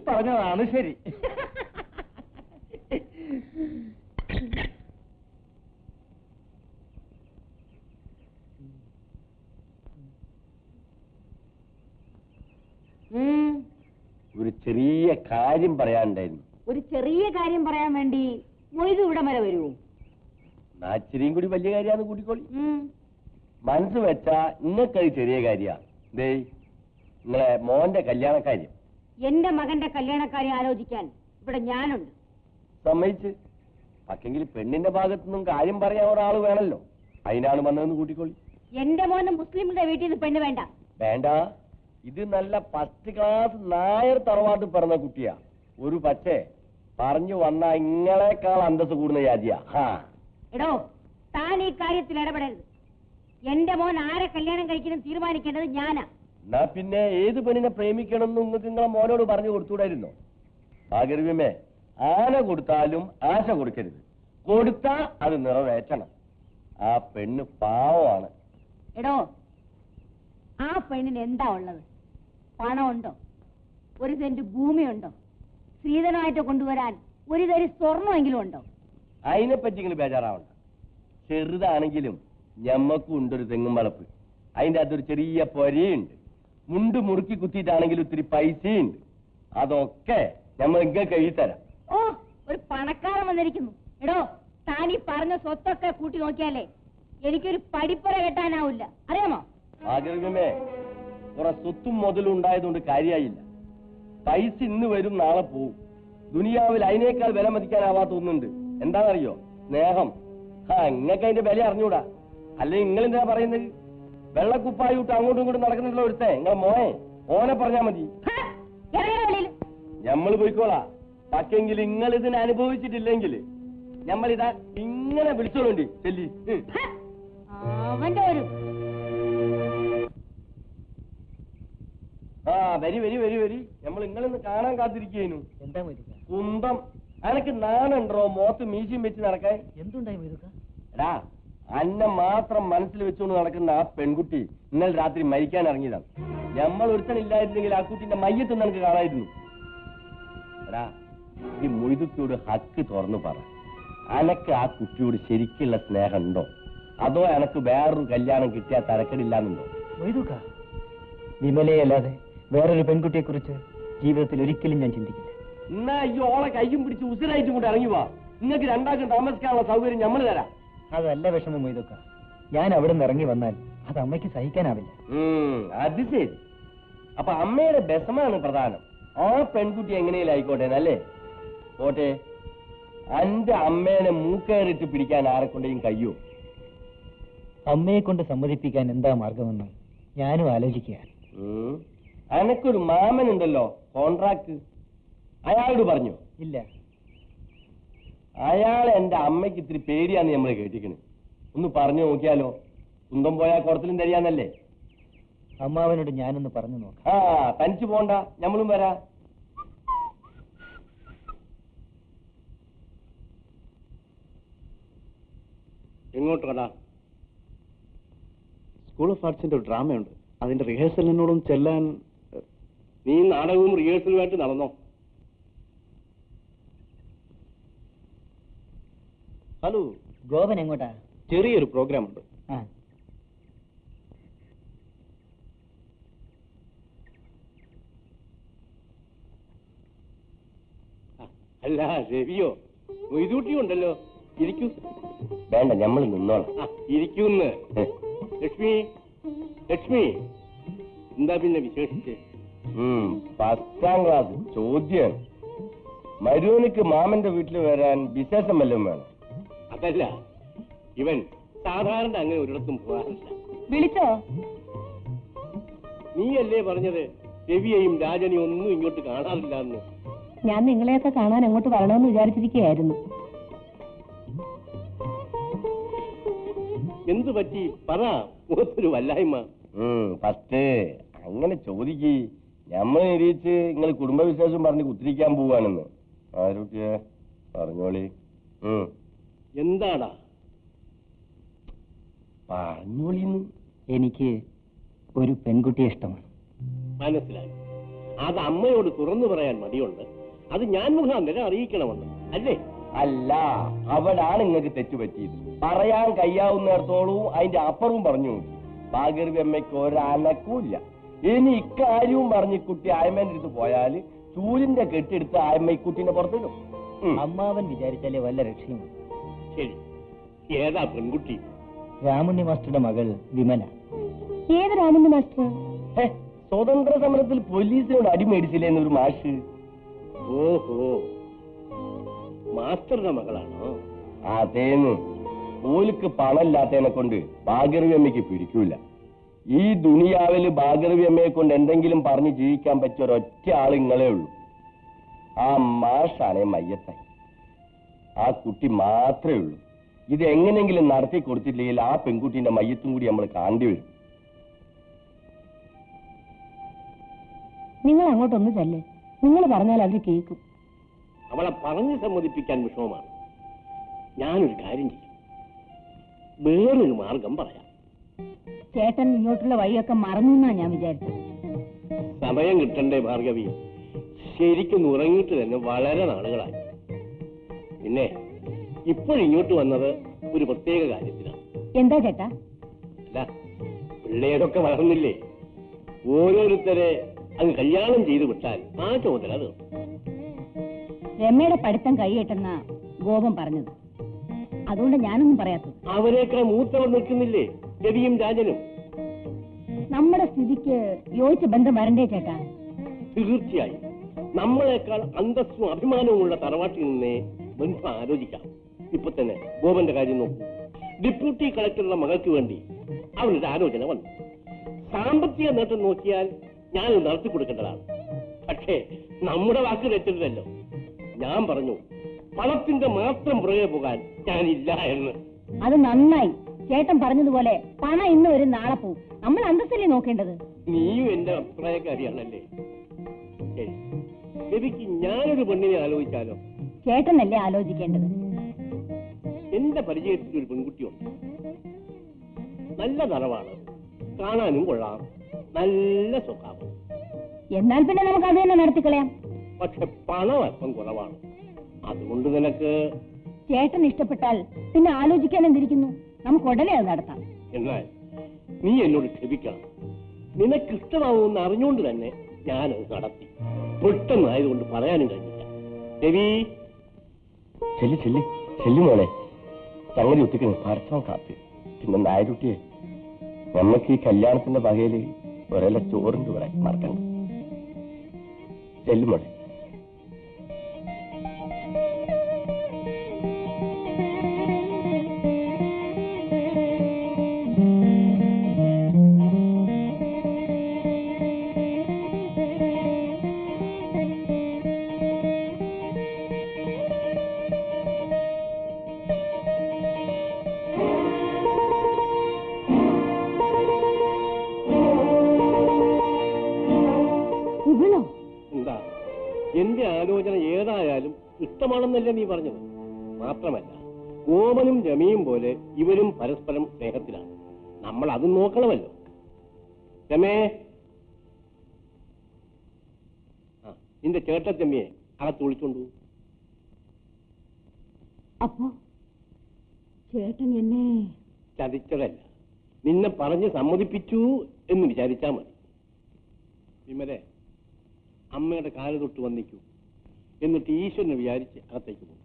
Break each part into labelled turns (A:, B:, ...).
A: പറഞ്ഞതാണ് ശരി.
B: ഒരു ചെറിയ കാര്യം പറയാനുണ്ടായിരുന്നു.
C: ഒരു ചെറിയ കാര്യം പറയാൻ വേണ്ടി മൊയ്തു ഇവിടെ വരെ വരുമോ?
B: നാച്ചിരിയും കൂടി വലിയ കാര്യമാണെന്ന് കൂട്ടിക്കോളി. മനസ്സ് വെച്ചാ ഇന്നൊക്കെ ചെറിയ കാര്യ. ദേ നിങ്ങളെ മോന്റെ കല്യാണക്കാര്യം.
C: എന്റെ മകന്റെ കല്യാണക്കാര്യം ആലോചിക്കാൻ ഇവിടെ ഞാനുണ്ട്.
B: സമ്മതിച്ച്. പക്ഷെങ്കിൽ പെണ്ണിന്റെ ഭാഗത്തുനിന്നും കാര്യം പറയാൻ ഒരാൾ വേണല്ലോ. അതിനാണ് വന്നതെന്ന് കൂട്ടിക്കോളി.
C: എന്റെ മോന് മുസ്ലിമിന്റെ വീട്ടിൽ നിന്ന് പെണ്ണ് വേണ്ട.
B: വേണ്ട. ഇത് നല്ല ഫസ്റ്റ് ക്ലാസ് നായർ തറവാട്ട് പറഞ്ഞ കുട്ടിയാ. ഒരു പക്ഷേ പറഞ്ഞു വന്ന ഇങ്ങളെക്കാൾ അന്തസ് കൂടുന്ന ജാതിയാ.
C: എടോ, താൻ ഈ കാര്യത്തിൽ ഇടപെടരുത്. എന്റെ മോൻ ആരെ കല്യാണം കഴിക്കണം തീരുമാനിക്കേണ്ടത് ഞാനാ.
B: എന്നാ പിന്നെ ഏത് പെണ്ണിനെ പ്രേമിക്കണമെന്ന് നിങ്ങൾക്ക് നിങ്ങളെ മോനോട് പറഞ്ഞു കൊടുത്തുകൂടായിരുന്നോ? ഭാഗർവ്യമേ, ആന കൊടുത്താലും ആശ കൊടുക്കരുത്. കൊടുത്താ അത് നിറവേറ്റണം. ആ പെണ്ണ് പാവമാണ്.
C: എടോ, ആ പെണ്ണിന് എന്താ ഉള്ളത്? പണമുണ്ടോ? ഒരു സെന്റ് ഭൂമിയുണ്ടോ? സ്ത്രീധനമായിട്ട് കൊണ്ടുവരാൻ ഒരു തരി സ്വർണ്ണമെങ്കിലും ഉണ്ടോ?
B: അതിനെപ്പറ്റി നിങ്ങൾ ബേജാറാവണ്ട. ചെറുതാണെങ്കിലും ഞമ്മക്കും ഉണ്ടൊരു തെങ്ങും വളപ്പ്. അതിൻ്റെ അകത്തൊരു ചെറിയ പൊരയുണ്ട്. മുണ്ട് മുറുക്കി കുത്തിയിട്ടാണെങ്കിലും ഒത്തിരി പൈസയുണ്ട്. അതൊക്കെ നമ്മൾ നിങ്ങൾക്ക് എഴുതിത്തരാം.
C: ഓ, ഒരു പണക്കാരൻ വന്നിരിക്കുന്നു. എടോ, താൻ ഈ പറഞ്ഞ സ്വത്തൊക്കെ കൂട്ടി നോക്കിയാലേ എനിക്കൊരു പടിപ്പുര കെട്ടാനാവില്ല, അറിയാമോ?
B: ആഗ്രഹമേ, കുറെ സ്വത്തും മുതലും ഉണ്ടായതുകൊണ്ട് കാര്യമായില്ല. പൈസ ഇന്ന് വരും, നാളെ പോവും. ദുനിയാവിൽ അതിനേക്കാൾ വില മതിക്കാനാവാത്ത ഒന്നുണ്ട്. എന്താണെന്നറിയോ? സ്നേഹം. നിങ്ങൾക്ക് അതിന്റെ വില അറിഞ്ഞൂടാ. അല്ലെങ്കിൽ നിങ്ങൾ എന്താ പറയുന്നത്? വെള്ളക്കുപ്പായിട്ട് അങ്ങോട്ടും ഇങ്ങോട്ടും നടക്കുന്നുണ്ടല്ലോ ഒരുത്തേ, നിങ്ങളെ മോനെ. ഓനെ പറഞ്ഞാ മതി. ഞമ്മൾ പോയിക്കോളാ. പക്ഷെങ്കിൽ നിങ്ങൾ ഇതിനെ അനുഭവിച്ചിട്ടില്ലെങ്കിൽ ഞമ്മളിതാ ഇങ്ങനെ വിളിച്ചോളൂണ്ടി ചെല്ലി.
C: അവന്റെ ഒരു
B: വരി വരി വരി വരി. നമ്മൾ നിങ്ങളിന്ന് കാണാൻ കാത്തിരിക്കുന്നു.
A: എന്താ
B: കുന്തം. അനക്ക് നാണുണ്ടോ മോത്ത് മീശയും വെച്ച് നടക്കാൻ?
A: എന്തുണ്ടായി?
B: എടാ, അന്നെ മാത്രം മനസ്സിൽ വെച്ചുകൊണ്ട് നടക്കുന്ന ആ പെൺകുട്ടി ഇന്നലെ രാത്രി മരിക്കാൻ ഇറങ്ങിയതാണ്. നമ്മൾ ഒരുത്തനില്ലായിരുന്നെങ്കിൽ ആ കുട്ടിന്റെ മയ്യത്ത് നിനക്ക് കാണായിരുന്നു. എടാ, ഈ മൊയ്തുക്കിയോട് ഹക്ക് തുറന്നു പറ. അനക്ക് ആ കുട്ടിയോട് ശരിക്കുള്ള സ്നേഹം ഉണ്ടോ? അതോ എനക്ക് വേറൊരു കല്യാണം കിട്ടിയാൽ തരക്കടില്ലാന്നുണ്ടോ?
A: മൊയ്തുക്ക, വിമലയല്ലാതെ വേറൊരു പെൺകുട്ടിയെ കുറിച്ച് ജീവിതത്തിൽ ഒരിക്കലും ഞാൻ ചിന്തിക്കില്ല.
B: എന്നാ ഈ ഓളെ കയ്യും പിടിച്ച് ഉസിരായിട്ടും കൂടെ ഇറങ്ങി വാ. നിങ്ങൾക്ക് രണ്ടാൾക്കും താമസിക്കാനുള്ള സൗകര്യം നമ്മൾ തരാം.
A: അതല്ല വിഷമം മൊയ്തുക്ക. ഞാൻ അവിടെ നിന്ന് ഇറങ്ങി വന്നാൽ അത് അമ്മയ്ക്ക് സഹിക്കാനാവില്ല.
B: അത് ശരി. അപ്പൊ അമ്മയുടെ ബെസമാണ് പ്രധാനം. ആ പെൺകുട്ടി എങ്ങനെയും ആയിക്കോട്ടെ അല്ലേ? പോട്ടെ, എന്റെ അമ്മേനെ മൂക്കേറിട്ട് പിടിക്കാൻ ആരെക്കൊണ്ടേയും കഴിയോ?
A: അമ്മയെ കൊണ്ട് സമ്മതിപ്പിക്കാൻ എന്താ മാർഗമെന്ന് ഞാനും ആലോചിക്കുക.
B: അനക്കൊരു മാമനുണ്ടല്ലോ, കോൺട്രാക്ട്. അയാളോട് പറഞ്ഞു?
A: ഇല്ല.
B: അയാൾ എന്റെ അമ്മയ്ക്ക് ഇത്തിരി പേടിയാന്ന് നമ്മൾ കേട്ടിക്കണ്. ഒന്ന് പറഞ്ഞു നോക്കിയാലോ? കുന്തം പോയാൽ കുടത്തിലും തരിയാന്നല്ലേ?
A: അമ്മാവനോട് ഞാനൊന്ന് പറഞ്ഞു നോക്കാം.
B: തനിച്ചു പോണ്ട, ഞമ്മളും വരാ.
D: എങ്ങോട്ട് കടാ? സ്കൂൾ ഓഫ് ആർട്സിന്റെ ഒരു ഡ്രാമയുണ്ട്. അതിന്റെ റിഹേഴ്സലിനോടും ചെല്ലാൻ. നീ നാടകവും റിഹേഴ്സലുമായിട്ട് നടന്നോ? ഹലോ,
A: ഗോപൻ എങ്ങോട്ടാ?
D: ചെറിയൊരു പ്രോഗ്രാം ഉണ്ട്. അല്ല രവിയോ, മൊയ്തൂട്ടിയും ഉണ്ടല്ലോ. ഇരിക്കൂ.
B: വേണ്ട, നമ്മൾ നിന്നോളാം.
D: ഇരിക്കൂന്ന്. ലക്ഷ്മി, ലക്ഷ്മി, എന്താ പിന്നെ വിശേഷിച്ച്?
B: 10ാം ക്ലാസ് ചോദ്യാണ്. മരുവനിക്ക് മാമന്റെ വീട്ടിൽ വരാൻ വിശേഷം വല്ലതും വേണം.
D: അതല്ല, ഇവൻ സാധാരണ അങ്ങനെ ഒരിടത്തും പോകാറില്ല.
C: വിളിച്ചോ?
D: നീയല്ലേ പറഞ്ഞത് രവിയെയും രാജനെയും ഒന്നും ഇങ്ങോട്ട് കാണാറില്ല എന്ന്?
C: ഞാൻ നിങ്ങളെയൊക്കെ കാണാൻ അങ്ങോട്ട് വരണമെന്ന് വിചാരിച്ചിരിക്കുകയായിരുന്നു.
D: എന്തു പറ്റി പറ, മുഖത്തൊരു വല്ലായ്മ.
B: ഫസ്റ്റ് അങ്ങനെ ചോദിക്ക്. ഞമ്മൾ നിരീച്ച് നിങ്ങൾ കുടുംബവിശേഷം പറഞ്ഞ് കുത്തിരിക്കാൻ പോവാണെന്ന്. ആരോഗ്യ പറഞ്ഞോളി.
D: എന്താടാ
B: പറഞ്ഞോളിന്ന്?
A: എനിക്ക് ഒരു പെൺകുട്ടിയെ ഇഷ്ടമാണ്.
D: മനസ്സിലായി. അത് അമ്മയോട് തുറന്നു പറയാൻ മടിയുണ്ട്. അത് ഞാൻ മുഖാന്തരം അറിയിക്കണമെന്ന് അല്ലേ?
B: അല്ല, അവിടാണ് നിങ്ങൾക്ക് തെറ്റുപറ്റിയത്. പറയാൻ കഴിയാവുന്നിടത്തോളവും അതിന്റെ അപ്പുറവും പറഞ്ഞു നോക്കി. ഭാഗീരഥി അമ്മയ്ക്ക് ഒരനക്കൂല്ല. ഇനി ഇക്കാര്യവും പറഞ്ഞ് കുട്ടി ആയമ്മേന്റെ അടുത്ത് പോയാല് ചൂലിന്റെ കെട്ടിയെടുത്ത് ആയമ്മക്കുട്ടീനെ പുറത്തിടും.
A: അമ്മാവൻ വിചാരിച്ചാലേ വല്ല രക്ഷയും.
D: ശരി, ഏതാ പെൺകുട്ടി?
A: രാമുണ്ണി മാസ്റ്ററുടെ മകൾ വിമല.
C: ഏത് രാമുണ്ണി മാസ്റ്റർ?
B: സ്വതന്ത്ര സമരത്തിൽ പോലീസിനോട് അടിമേടിച്ചില്ലേ എന്നൊരു മാഷ്.
D: ഓഹോ, മാസ്റ്ററുടെ മകളാണോ?
B: അതേന്ന്. ഓലിക്ക് പണമില്ലാത്തതിനെ കൊണ്ട് ഭാഗീരഥി അമ്മയ്ക്ക് പിടിക്കൂല. ഈ ദുനിയാവില് ഭാഗീരഥി അമ്മയെ കൊണ്ട് എന്തെങ്കിലും പറഞ്ഞ് ജീവിക്കാൻ പറ്റിയ ഒരൊറ്റ ആൾ ഇങ്ങളേ ഉള്ളൂ. ആ മാഷാണേ മയ്യത്തായി. ആ കുട്ടി മാത്രമേ ഉള്ളൂ. ഇത് എങ്ങനെയെങ്കിലും നടത്തി കൊടുത്തില്ലെങ്കിൽ ആ പെൺകുട്ടീന്റെ മയ്യത്തും കൂടി നമ്മൾ കാണേണ്ടി വരും.
C: നിങ്ങൾ അങ്ങോട്ടൊന്ന് ചെല്ല്. നിങ്ങൾ പറഞ്ഞാൽ അവര് കേൾക്കും.
D: അവളെ പറഞ്ഞ് സമ്മതിപ്പിക്കാൻ വിഷമമാണ്. ഞാനൊരു കാര്യം ചെയ്യും, വേറൊരു മാർഗം പറയാം.
C: ചേട്ടൻ ഇങ്ങോട്ടുള്ള വഴിയൊക്കെ മറന്നു എന്നാ ഞാൻ വിചാരിച്ചത്.
D: സമയം കിട്ടണ്ടേ ഭാർഗവി? ശരിക്കും ഉറങ്ങിയിട്ട് തന്നെ വളരെ നാളുകളായി. പിന്നെ ഇപ്പോഴിങ്ങോട്ട് വന്നത് ഒരു പ്രത്യേക കാര്യത്തിനാണ്.
C: എന്താ ചേട്ടാ?
D: അല്ല, പിള്ളേരൊക്കെ വളർന്നില്ലേ, ഓരോരുത്തരെ അങ്ങ് കല്യാണം ചെയ്തു വിട്ടാൽ ആ ചുമതല അത്.
C: രമയുടെ പഠിത്തം കൈയിട്ടെന്ന ഗോപം പറഞ്ഞത്, അതുകൊണ്ട് ഞാനൊന്നും പറയാത്തത്.
D: അവരെക്കാൾ മൂത്തവർ നിൽക്കുന്നില്ലേ, രവിയും രാജനും?
C: നമ്മുടെ സ്ഥിതിക്ക് യോജിച്ച ബന്ധം വരണ്ടേ ചേട്ടാ?
D: തീർച്ചയായും നമ്മളെക്കാൾ അന്തസ്സും അഭിമാനവും ഉള്ള തറവാട്ടിൽ നിന്നേ ബന്ധം ആലോചിക്കാം. ഇപ്പൊ തന്നെ ഗോപന്റെ കാര്യം നോക്കൂ. ഡെപ്യൂട്ടി കളക്ടറുടെ മകൾക്ക് വേണ്ടി അവനൊരു ആലോചന വന്നു. സാമ്പത്തിക നേട്ടം നോക്കിയാൽ ഞാനത് നടത്തി കൊടുക്കേണ്ടതാണ്. പക്ഷേ നമ്മുടെ വാക്ക് തെറ്റരുതല്ലോ. ഞാൻ പറഞ്ഞു, പണത്തിന്റെ മാത്രം പുറകെ പോകാൻ ഞാനില്ല എന്ന്.
C: അത് നന്നായി. ചേട്ടൻ പറഞ്ഞതുപോലെ പണം ഇന്ന് വരും നാളെ പോവും. നമ്മൾ അന്തസ്സല്ലേ നോക്കേണ്ടത്?
D: നീയും എന്റെ അഭിപ്രായക്കാരിയാണല്ലേ? ശരി, രവിക്ക് ഞാനൊരു പെണ്ണിനെ ആലോചിച്ചാലോ?
C: ചേട്ടനല്ലേ ആലോചിക്കേണ്ടത്.
D: എന്റെ പരിചയത്തിൽ ഒരു പെൺകുട്ടിയുണ്ട്. നല്ല തറവാണ്, കാണാനും കൊള്ളാം, നല്ല സ്വഭാവം.
C: എന്നാൽ പിന്നെ നമുക്ക് അത് തന്നെ നടത്തിക്കളയാം.
D: പക്ഷെ പണം അല്പം കുറവാണ്. അതുകൊണ്ട് നിനക്ക്
C: ചേട്ടൻ ഇഷ്ടപ്പെട്ടാൽ പിന്നെ ആലോചിക്കാൻ എന്തിരിക്കുന്നു? നമുക്ക് ഉടനെ അത് നടത്താം.
D: എന്നാൽ നീ എന്നോട് ക്ഷമിക്കണം. നിനക്കിഷ്ടമാവുമെന്ന് അറിഞ്ഞുകൊണ്ട് തന്നെ ഞാനത് നടത്തി. പെട്ടെന്നായതുകൊണ്ട് പറയാനും കഴിഞ്ഞില്ല. രവി,
B: ചെല്ലി ചെല്ലി ചെല്ലി മോളെ, സംഗതി ഒത്തിക്കണം. പറച്ചോ കാപ്പി. പിന്നെ നായരുട്ടിയെ, നമുക്ക് ഈ കല്യാണത്തിന്റെ വകയില് ഒരേല ചോറുണ്ട് ഇവിടെ, മറക്കണ്ട. ചെല്ലു മോളെ.
D: എന്താ, എന്റെ ആലോചന ഏതായാലും ഇഷ്ടമാണെന്നല്ലേ നീ പറഞ്ഞത്? മാത്രമല്ല, ഗോപനും രമയും പോലെ ഇവരും പരസ്പരം സ്നേഹത്തിലാണ്. നമ്മൾ അതും നോക്കണമല്ലോ. രമേ, നിന്റെ ചേട്ടത്തമ്മിയെ അകത്ത് വിളിച്ചോണ്ടു.
C: അപ്പോ ചേട്ടൻ എന്നെ
D: ചതിച്ചതല്ല, നിന്നെ പറഞ്ഞ് സമ്മതിപ്പിച്ചു എന്ന് വിചാരിച്ചാ മതി. വിമലെ, അമ്മയുടെ കാല് തൊട്ട് വന്നിക്കൂ. എന്നിട്ട് ഈശ്വരനെ വിചാരിച്ച് അകത്തേക്ക് പോകും.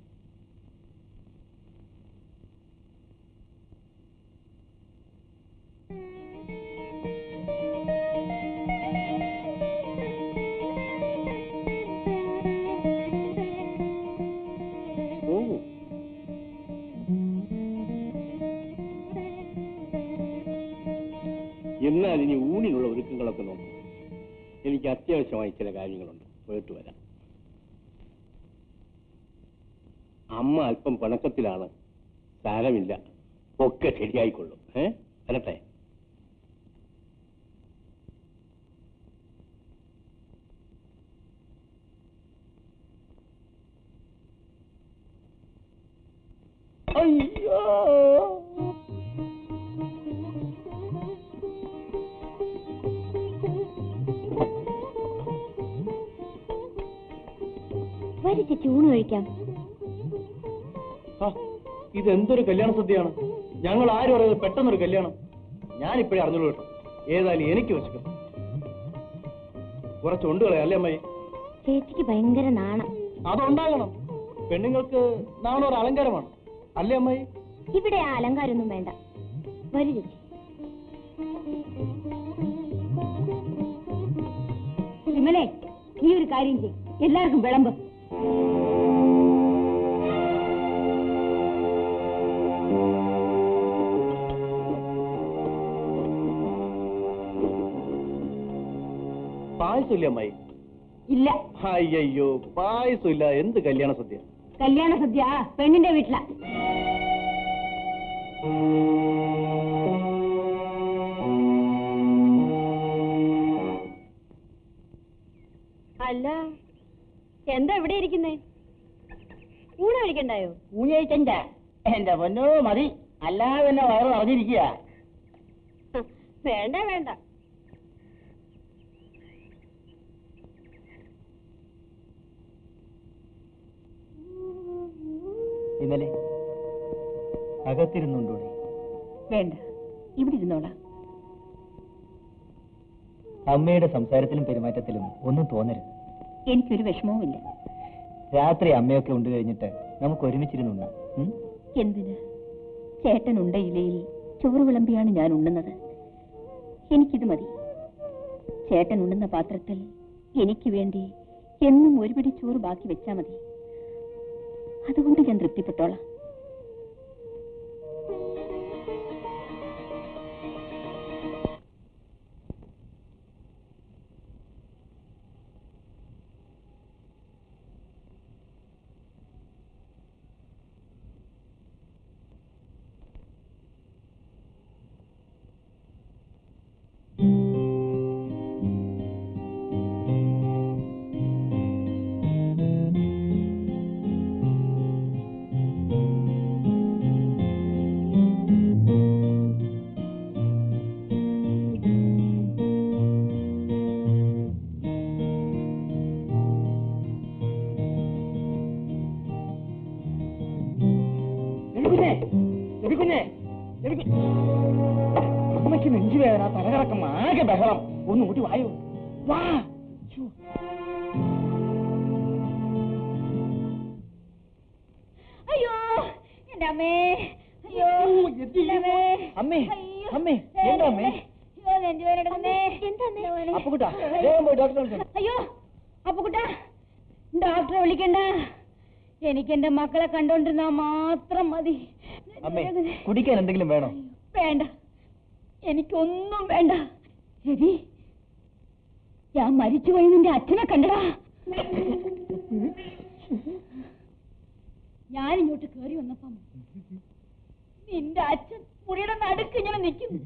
D: എന്നാൽ ഇനി ഊണിനുള്ള ഒരുക്കങ്ങളൊക്കെ നോക്കും. എനിക്ക് അത്യാവശ്യമായി ചില കാര്യങ്ങളുണ്ട്, പോയിട്ട് വരാം. അമ്മ അല്പം പണക്കത്തിലാണ്, സാരമില്ല, ഒക്കെ ശരിയായിക്കൊള്ളും. വരട്ടെ.
B: അയ്യോ,
C: വരി ചേച്ചി ഊണ് കഴിക്കാം.
A: ഇതെന്തൊരു കല്യാണ സദ്യയാണ്. ഞങ്ങൾ ആരും അറിയാതെ പെട്ടെന്നൊരു കല്യാണം. ഞാനിപ്പോഴേ അറിഞ്ഞോളൂ കേട്ടോ. ഏതായാലും എനിക്ക് വിശക്കും. കുറച്ചുണ്ട് കളയാ അല്ലേ അമ്മായി?
C: ചേച്ചിക്ക് ഭയങ്കര നാണം.
A: അതുണ്ടാകണം. പെണ്ണുങ്ങൾക്ക് നാണം ഒരു അലങ്കാരമാണ് അല്ലേ അമ്മായി?
C: ഇവിടെ ആ അലങ്കാരമൊന്നും വേണ്ട. വരൂ ചേച്ചി. വിമലേ, നീ ഒരു കാര്യം ചെയ്യും, എല്ലാവർക്കും വിളമ്പ്.
A: പായസമില്ല അമ്മായി?
C: ഇല്ല.
A: അയ്യോ, പായസമില്ല. എന്ത് കല്യാണ സദ്യ?
C: കല്യാണ സദ്യ പെണ്ണിന്റെ വീട്ടിലാ. അല്ല, എന്താ ഇവിടെ ഇരിക്കുന്നേ? ഊണ് കഴിക്കണ്ടായോ?
E: ഊണ് കഴിക്കണ്ട എന്റെ പൊന്നോ, മതി. അല്ലാതെ തന്നെ വയറ് നിറഞ്ഞിരിക്കുക.
C: വേണ്ട വേണ്ട.
A: ഇന്നലെ അകത്തിരുന്നുണ്ടോടെ?
C: വേണ്ട, ഇവിടെ ഇരുന്നോളാം.
A: അമ്മയുടെ സംസാരത്തിലും പെരുമാറ്റത്തിലും ഒന്നും തോന്നരുത്.
C: എനിക്കൊരു വിഷമവുമില്ല.
A: രാത്രി അമ്മയൊക്കെ ഉണ്ട് കഴിഞ്ഞിട്ട് നമുക്ക് ഒരുമിച്ചിരുന്നുണ്ടാം.
C: എന്തിന്? ചേട്ടൻ ഉണ്ട ഇലയിൽ ചോറ് വിളമ്പിയാണ് ഞാൻ ഉണ്ണുന്നത്. എനിക്കിത് മതി. ചേട്ടൻ ഉണ്ണുന്ന പാത്രത്തിൽ എനിക്ക് വേണ്ടി എന്നും ഒരു പിടി ചോറ് ബാക്കി വെച്ചാ മതി. അതുകൊണ്ട് ഞാൻ തൃപ്തിപ്പെട്ടോളാം.
E: അമ്മയ്ക്ക് നെഞ്ചുവേദന, തലകറക്കം, ആകെ ബഹളം. ഒന്ന് കൂട്ടി വായോ. വാ.
C: അയ്യോ എന്റെ അമ്മേ, അയ്യോ
A: അമ്മേ, അമ്മേ, എന്താ അമ്മേ? അപ്പുകുട്ടാ, വേഗം പോയി ഡോക്ടറെ വിളിച്ചോ.
C: അയ്യോ അപ്പുകുട്ടാ, ഡോക്ടറെ വിളിക്കണ്ട. എനിക്ക് എന്റെ മക്കളെ കണ്ടോണ്ടിരുന്നാ മാത്രം മതി.
A: അമ്മേ, കുടിക്കാൻ എന്തെങ്കിലും വേണോ?
C: വേണ്ട, എനിക്കൊന്നും വേണ്ട. രവി, ഞാൻ മരിച്ചുപോയി നിന്റെ അച്ഛനെ കണ്ടടാ. ഞാനിങ്ങോട്ട് കേറി വന്നപ്പം നിന്റെ അച്ഛൻ മുറിയുടെ നടുക്ക് ഇങ്ങനെ നിൽക്കുന്നു.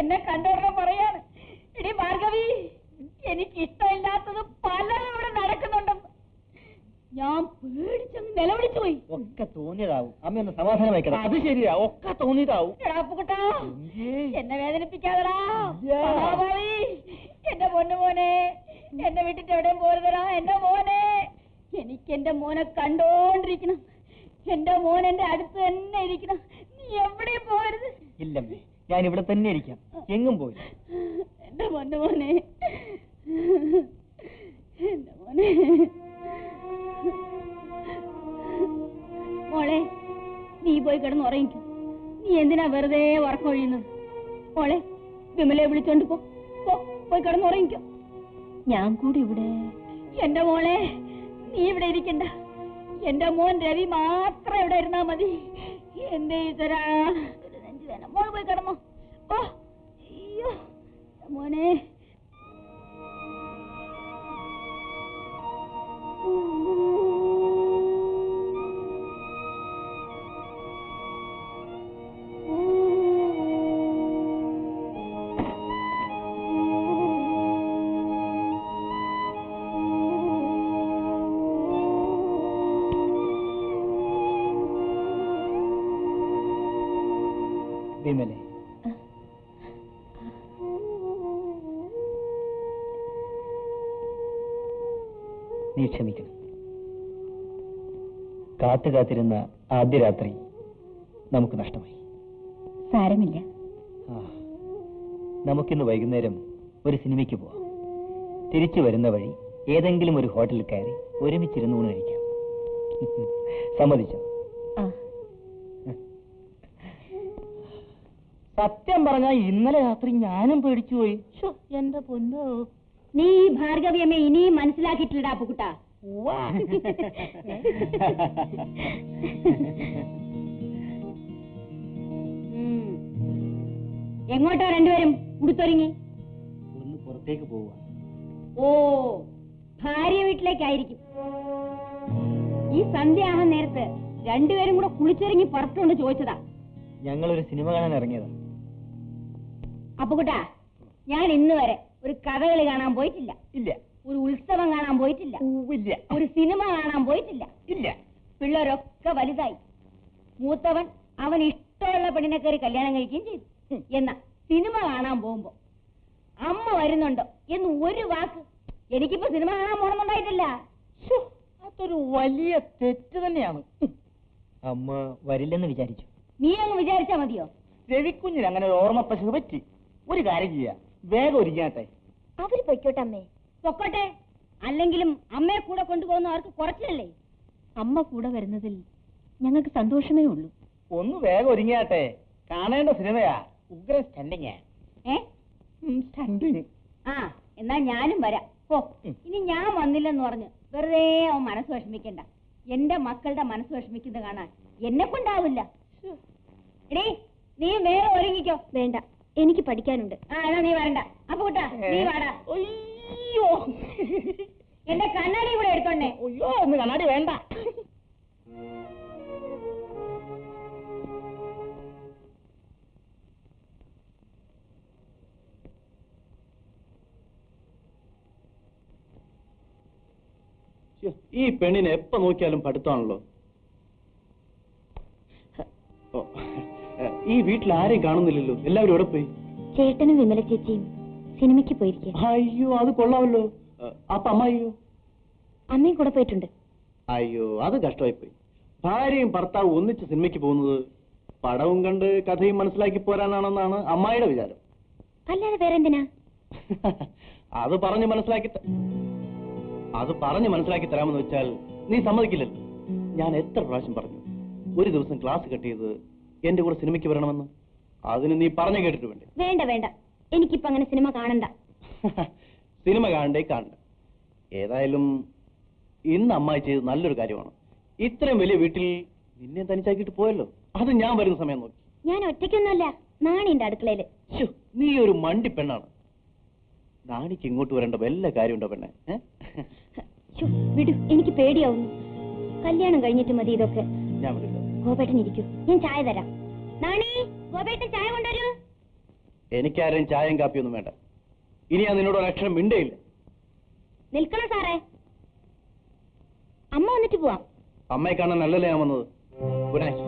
C: എന്നെ കണ്ടോടെ പറയാണ്, എടി ഭാർഗവി, എനിക്ക് ഇഷ്ടമില്ലാത്തത് പലതും ഇവിടെ നടക്കുന്നുണ്ടെന്ന്. ഞാൻ പേടിച്ചങ്ങ് നിലവിളിച്ചു പോയി.
A: ഒക്കെ തോന്നിയതാവും. അമ്മ ഒന്ന് സമാധാനം വയ്ക്കണം.
E: അത് ശരിയാ, ഒക്കെ തോന്നിയതാവും.
C: എടാ അപ്പുകുട്ടാ, എന്നെ വേദനിപ്പിക്കാതെടാ. മഹാഭാവി, എന്റെ പൊന്നു മോനെ, എന്നെ വിട്ടിട്ട് എവിടെയും പോരുതരാ. എന്റെ മോനെ, എനിക്ക് എന്റെ മോനെ കണ്ടോണ്ടിരിക്കണം. എന്റെ മോൻ എന്റെ അടുത്ത് തന്നെ ഇരിക്കണം. നീ എവിടെയും പോരുത്.
A: ഇല്ലമ്മേ, ഞാൻ ഇവിടെ തന്നെ ഇരിക്കാം, എങ്ങും പോയി.
C: എന്റെ പൊന്നു മോനെ, എന്റെ മോനെ. മോളെ, നീ പോയി കിടന്ന് ഉറങ്ങിക്കും. നീ എന്തിനാ വെറുതെ ഉറക്കം ഒഴിയുന്നത്? മോളെ, വിമലയെ വിളിച്ചോണ്ട് പോയി കിടന്ന് ഉറങ്ങിക്കും. ഞാൻ കൂടി ഇവിടെ. എന്റെ മോളെ, നീ ഇവിടെ ഇരിക്കണ്ട. എന്റെ മോൻ രവി മാത്രം ഇവിടെ ഇരുന്നാ മതി. എന്റെ ഈശ്വരാ, ഒരു നെഞ്ചു വേണം. മോൾ പോയി കിടന്നോ. ഓ അയ്യോ മോനെ.
A: വിമലെ, നീ ക്ഷമിക്കണം. കാത്തു കാത്തിരുന്ന ആദ്യ രാത്രി നമുക്ക് നഷ്ടമായി.
C: സാരമില്ല.
A: നമുക്കിന്ന് വൈകുന്നേരം ഒരു സിനിമയ്ക്ക് പോവാം. തിരിച്ചു വരുന്ന വഴി ഏതെങ്കിലും ഒരു ഹോട്ടലിൽ കയറി ഒരുമിച്ചിരുന്ന് ഊണ് കഴിക്കാം. സമ്മതിച്ചോ?
E: സത്യം പറഞ്ഞാൽ ഇന്നലെ രാത്രി ഞാനും പേടിച്ചുപോയി. എന്റെ പൊന്നോ,
C: നീ ഈ ഭാർഗവിയമ്മ ഇനിയും മനസ്സിലാക്കിയിട്ടില്ലടാ അപ്പുകുട്ടാ. എങ്ങോട്ടോ രണ്ടുപേരും ഉടുത്തൊരുങ്ങി?
A: ഒന്ന് പുറത്തേക്ക് പോവുക.
C: ഓ, ഭാര്യ വീട്ടിലേക്കായിരിക്കും. ഈ സന്ധ്യ ആവാൻ നേരത്ത് രണ്ടുപേരും കൂടെ കുളിച്ചൊരുങ്ങി പുറത്തുകൊണ്ട് ചോദിച്ചതാ.
A: ഞങ്ങളൊരു സിനിമ കാണാൻ ഇറങ്ങിയതാ.
C: അപ്പുകുട്ടാ, ഞാൻ ഇന്ന് വരെ ഒരു കഥകളി കാണാൻ പോയിട്ടില്ല.
E: ഇല്ല.
C: ഒരു ഉത്സവം കാണാൻ പോയിട്ടില്ല.
E: ഇല്ല.
C: ഒരു സിനിമ കാണാൻ പോയിട്ടില്ല.
E: ഇല്ല.
C: പിള്ളേരൊക്കെ വലുതായി. മൂത്തവൻ അവൻ ഇഷ്ടമുള്ള പെണ്ണിനെ കയറി കല്യാണം കഴിക്കുകയും ചെയ്തു. എന്നാ സിനിമ കാണാൻ പോകുമ്പോ അമ്മ വരുന്നുണ്ടോ എന്ന് ഒരു വാക്ക്. എനിക്കിപ്പോ സിനിമ കാണാൻ പോണമെന്നുണ്ടായിട്ടില്ല.
E: അതൊരു വലിയ തെറ്റ് തന്നെയാണ്.
A: അമ്മ വരില്ലെന്ന് വിചാരിച്ചു.
C: നീ അങ്ങ് വിചാരിച്ചാ മതിയോ?
E: രവിക്കുഞ്ഞിന് അങ്ങനെ ഒരു ഓർമ്മപ്പശു പറ്റി. ഒരു കാര്യം ചെയ്യാം, വേഗം ഒരുങ്ങാട്ടെ.
C: അവര് പൊയ്ക്കോട്ടെ അമ്മേ. പൊക്കോട്ടെ. അല്ലെങ്കിലും അമ്മയെ കൂടെ കൊണ്ടുപോകുന്ന അവർക്ക് കുറച്ചല്ലേ. അമ്മ കൂടെ വരുന്നതിൽ ഞങ്ങൾക്ക് സന്തോഷമേ ഉള്ളൂ.
E: ഒന്ന് വേഗം ഒരുങ്ങാട്ടെ. കാണേണ്ട സിനിമയാ. ഉഗ്ര സ്റ്റണ്ടിങ്. സ്റ്റണ്ടിങ്.
C: ആ, എന്നാ ഞാനും വരാം. ഓ, ഇനി ഞാൻ വന്നില്ലെന്ന് പറഞ്ഞ് വെറുതെ അവൻ മനസ്സ് വിഷമിക്കണ്ട. എന്റെ മക്കളുടെ മനസ്സ് വിഷമിക്കുന്നത് കാണാൻ എന്നെ കൊണ്ടാവില്ല. എടീ, നീ വേറെ ഒരുങ്ങിക്കോ. വേണ്ട, എനിക്ക് പഠിക്കാനുണ്ട്. ആ, എന്നാ നീ വരണ്ട. അപ്പൊ കൂട്ടാ, നീ വാടാ.
E: അയ്യോ,
C: എന്റെ കണ്ണാടി കൂടെ എടുത്തോണ്ടേ.
E: അയ്യോ, ഒന്ന് കണ്ണാടി വേണ്ട.
A: ഈ പെണ്ണിനെ എപ്പോ നോക്കിയാലും പഠിത്തമാണല്ലോ. ഈ വീട്ടിൽ ആരെയും കാണുന്നില്ലല്ലോ. എല്ലാവരും എവിടെ പോയി?
C: ചേട്ടനും വിമല ചേച്ചിയും സിനിമയ്ക്ക് പോയിരിക്കുക.
A: അയ്യോ, അത് കൊള്ളാമല്ലോ. അപ്പൊ അമ്മയോ?
C: അമ്മയും കൂടെ പോയിട്ടുണ്ട്.
A: അയ്യോ, അത് കഷ്ടമായി പോയി. ഭാര്യയും ഭർത്താവും ഒന്നിച്ച് സിനിമയ്ക്ക് പോകുന്നത് പടവും കണ്ട് കഥയും മനസ്സിലാക്കി പോരാനാണെന്നാണ് അമ്മായിയുടെ വിചാരം.
C: അല്ലാതെ വേറെന്തിനാ?
A: അത് പറഞ്ഞ് മനസ്സിലാക്കി തരാമെന്ന് വെച്ചാൽ നീ സമ്മതിക്കില്ലല്ലോ. ഞാൻ എത്ര പ്രാവശ്യം പറഞ്ഞു ഒരു ദിവസം ക്ലാസ് കട്ട് ചെയ്ത് എന്റെ കൂടെ സിനിമയ്ക്ക് വരണമെന്ന്. അതിന് നീ പറഞ്ഞു കേട്ടിട്ട് വേണ്ടേ?
C: വേണ്ട വേണ്ട, എനിക്കിപ്പോ അങ്ങനെ സിനിമ കാണണ്ട.
A: സിനിമ കാണണ്ടേ? ഏതായാലും ഇന്ന് അമ്മായി ചെയ്ത് നല്ലൊരു കാര്യമാണ്. ഇത്രയും വലിയ വീട്ടിൽ നിന്നെ തനിച്ചാക്കിയിട്ട് പോയല്ലോ. അത് ഞാൻ വരുന്ന സമയം നോക്കി.
C: ഞാൻ ഒറ്റയ്ക്കൊന്നുമല്ല, നാണിന്റെ അടുക്കളയില്.
A: നീ ഒരു മണ്ടി പെണ്ണാണ്. നാണിക്ക് ഇങ്ങോട്ട് വരേണ്ട വല്ല കാര്യമുണ്ടോ പെണ്ണെ?
C: വിടു, എനിക്ക് പേടിയാവുന്നു. കല്യാണം കഴിഞ്ഞിട്ട് മതി ഇതൊക്കെ.
A: ഞാൻ വിളിക്കാം.
C: ഗോപേട്ടൻ ഇരിക്കൂ, ഞാൻ ചായ തരാം. നാണി, ഗോപേട്ടൻ ചായ കൊണ്ടുവരൂ.
A: എനിക്കാരെയും ചായയും കാപ്പിയൊന്നും വേണ്ട. ഇനി ഞാൻ നിന്നോട് ഒരു അക്ഷരം മിണ്ടയില്ല.
C: നിൽക്കണം സാറേ, അമ്മ വന്നിട്ട് പോവാം.
A: അമ്മയെ കാണാൻ നല്ലല്ലേ ഞാൻ വന്നത്. Good night.